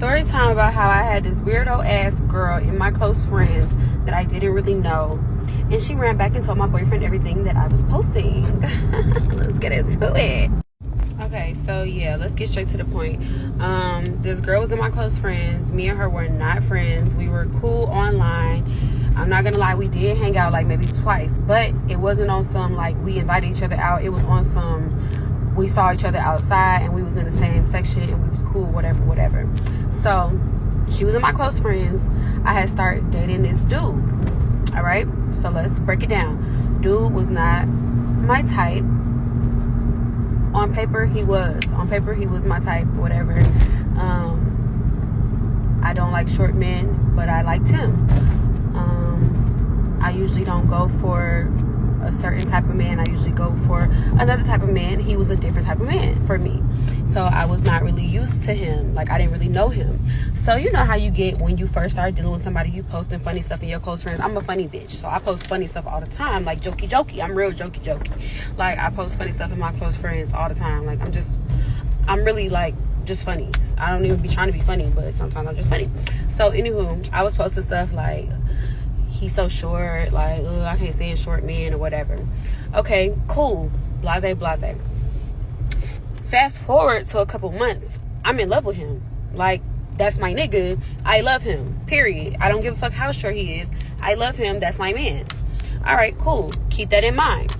story time about how I had this weirdo ass girl in my close friends that I didn't really know, and she ran back and told my boyfriend everything that I was posting. Let's get into it. Okay, so yeah, let's get straight to the point. This girl was in my close friends. Me and her were not friends. We were cool online. I'm not gonna lie, we did hang out like maybe twice, but it wasn't on some like we invited each other out. It was on some we saw each other outside and we was in the same section and we was cool, whatever. So she was in my close friends. I had started dating this dude. All right, so let's break it down. Dude was not my type. On paper he was my type, whatever. I don't like short men, but I liked him. I usually don't go for a certain type of man. I usually go for another type of man. He was a different type of man for me. So I was not really used to him. Like, I didn't really know him. So you know how you get when you first start dealing with somebody, you posting funny stuff in your close friends. I'm a funny bitch, so I post funny stuff all the time. Like, jokey. I'm real jokey. Like, I post funny stuff in my close friends all the time. Like, I'm really like just funny. I don't even be trying to be funny, but sometimes I'm just funny. So anywho, I was posting stuff like, he's so short, like, I can't stand short men or whatever. Okay, cool. Blase. Fast forward to a couple months, I'm in love with him. Like, that's my nigga. I love him, period. I don't give a fuck how short he is. I love him. That's my man. All right, cool. Keep that in mind.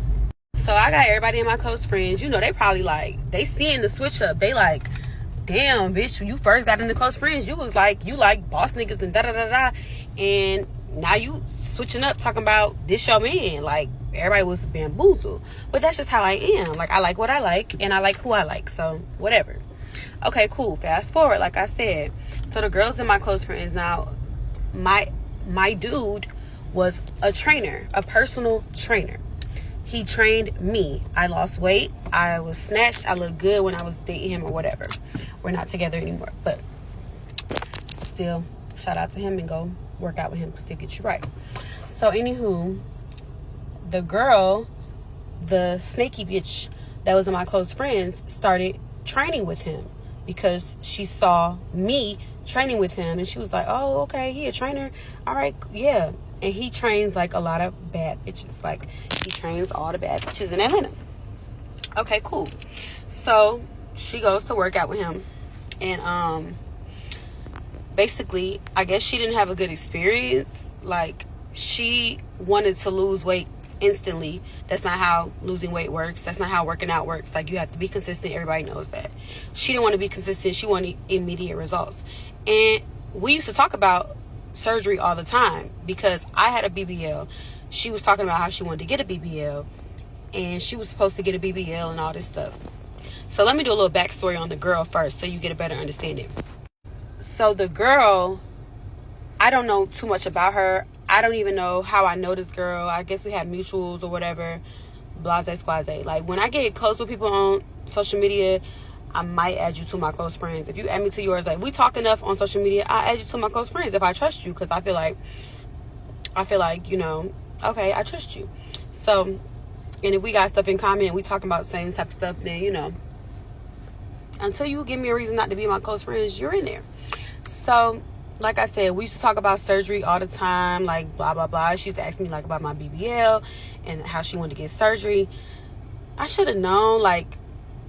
So I got everybody in my close friends. You know, they probably like, they seeing the switch up. They like, damn, bitch, when you first got into close friends, you was like, you like boss niggas and da-da-da-da. And now you switching up talking about this your man. Like, everybody was bamboozled. But that's just how I am. Like, I like what I like and I like who I like. So whatever. Okay, cool. Fast forward, like I said. So the girls in my close friends now, my dude was a trainer, a personal trainer. He trained me. I lost weight. I was snatched. I looked good when I was dating him or whatever. We're not together anymore. But still, shout out to him and go work out with him because he'll get you right. So anywho, the girl, the snaky bitch that was in my close friends, started training with him because she saw me training with him and she was like, oh, okay, he a trainer. All right, yeah. And he trains like a lot of bad bitches. Like, he trains all the bad bitches in Atlanta. Okay, cool. So she goes to work out with him and basically, I guess she didn't have a good experience. Like, she wanted to lose weight instantly. That's not how losing weight works. That's not how working out works. Like, you have to be consistent. Everybody knows that. She didn't want to be consistent. She wanted immediate results. And we used to talk about surgery all the time because I had a BBL. She was talking about how she wanted to get a BBL and she was supposed to get a BBL and all this stuff. So let me do a little backstory on the girl first so you get a better understanding. So the girl, I don't know too much about her. I don't even know how I know this girl. I guess we have mutuals or whatever. Blase squaze. Like, when I get close with people on social media, I might add you to my close friends. If you add me to yours, like, we talk enough on social media, I add you to my close friends if I trust you, because I feel like, you know, okay, I trust you. So, and if we got stuff in common and we talking about the same type of stuff, then, you know, until you give me a reason not to be my close friends, you're in there. So, like I said, we used to talk about surgery all the time, like, blah, blah, blah. She used to ask me, like, about my BBL and how she wanted to get surgery. I should have known, like,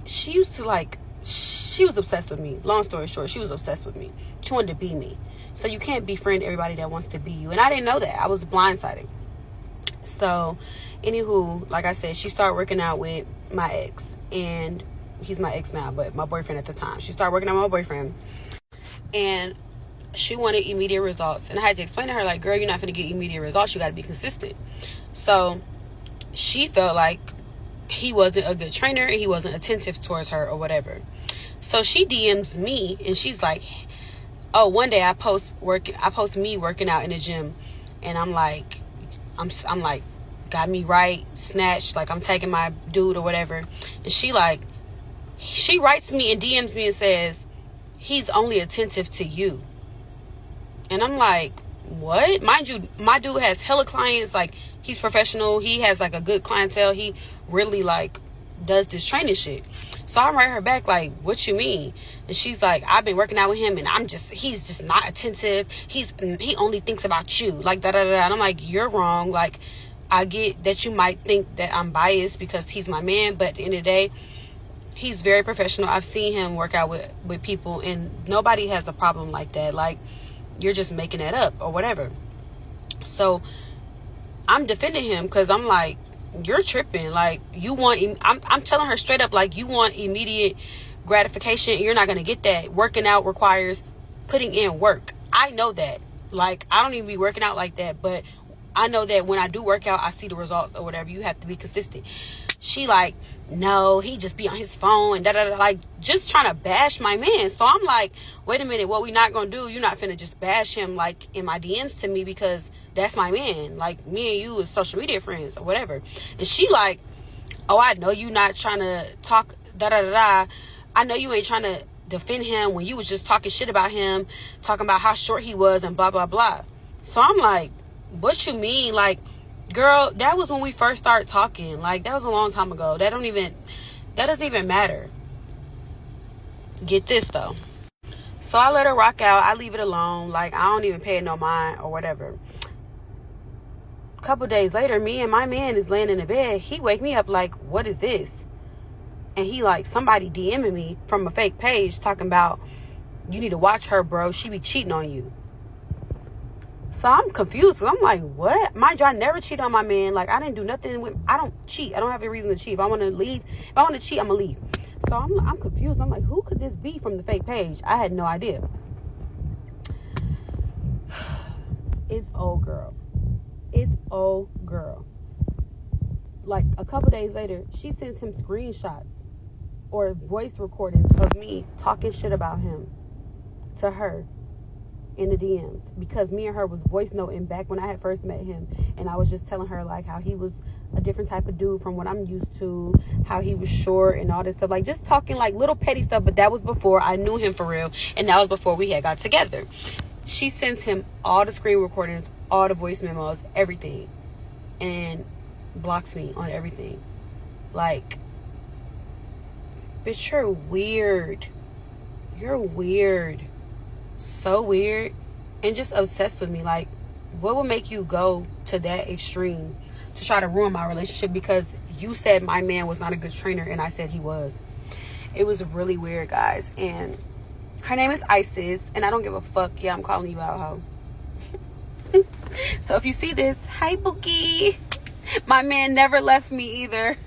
she was obsessed with me. Long story short, she was obsessed with me. She wanted to be me. So you can't befriend everybody that wants to be you. And I didn't know that. I was blindsided. So, anywho, like I said, she started working out with my ex. And he's my ex now, but my boyfriend at the time. She started working out with my boyfriend. And she wanted immediate results. And I had to explain to her, like, girl, you're not going to get immediate results. You got to be consistent. So, she felt like he wasn't a good trainer and he wasn't attentive towards her or whatever. So she DMs me and she's like, oh, one day I post me working out in the gym and I'm like, got me right, snatched, like I'm taking my dude or whatever. And she writes me and DMs me and says, he's only attentive to you. And I'm like, what? Mind you, my dude has hella clients. Like, he's professional. He has like a good clientele. He really like does this training shit. So I'm writing her back like, what you mean? And she's like, I've been working out with him and he's just not attentive. He only thinks about you. Like, da da da. And I'm like, you're wrong. Like, I get that you might think that I'm biased because he's my man, but at the end of the day, he's very professional. I've seen him work out with people, and nobody has a problem like that. Like, you're just making that up or whatever. So I'm defending him because I'm like, you're tripping. Like, I'm telling her straight up, like, you want immediate gratification and you're not going to get that. Working out requires putting in work. I know that. Like, I don't even be working out like that, but I know that when I do work out, I see the results or whatever. You have to be consistent. She like, no, he just be on his phone and da da da, like, just trying to bash my man. So I'm like, wait a minute, what we not gonna do? You're not finna just bash him like in my DMs to me because that's my man. Like, me and you is social media friends or whatever. And she like, oh, I know you not trying to talk da da da da. I know you ain't trying to defend him when you was just talking shit about him, talking about how short he was and blah blah blah. So I'm like, what you mean? Like, girl, that was when we first started talking. Like, that was a long time ago. That doesn't even matter. Get this though. So I let her rock out. I leave it alone. Like, I don't even pay it no mind or whatever. A couple days later, me and my man is laying in the bed. He wake me up like, what is this? And he like, somebody DMing me from a fake page talking about, you need to watch her, bro. She be cheating on you. So I'm confused. I'm like, what? Mind you, I never cheat on my man. Like, I didn't do nothing. I don't cheat. I don't have a reason to cheat. If I want to leave, if I want to cheat, I'm going to leave. So I'm confused. I'm like, who could this be from the fake page? I had no idea. It's old girl. Like, a couple days later, she sends him screenshots or voice recordings of me talking shit about him to her in the DMs, because me and her was voice noting back when I had first met him, and I was just telling her like how he was a different type of dude from what I'm used to, how he was short and all this stuff, like just talking like little petty stuff. But that was before I knew him for real, and that was before we had got together. She sends him all the screen recordings, all the voice memos, everything, and blocks me on everything. Like, bitch, you're weird. So weird. And just obsessed with me. Like, what would make you go to that extreme to try to ruin my relationship because you said my man was not a good trainer and I said he was? It was really weird, guys. And her name is Isis, and I don't give a fuck. Yeah, I'm calling you out, ho. So if you see this, hi, Bookie. My man never left me either.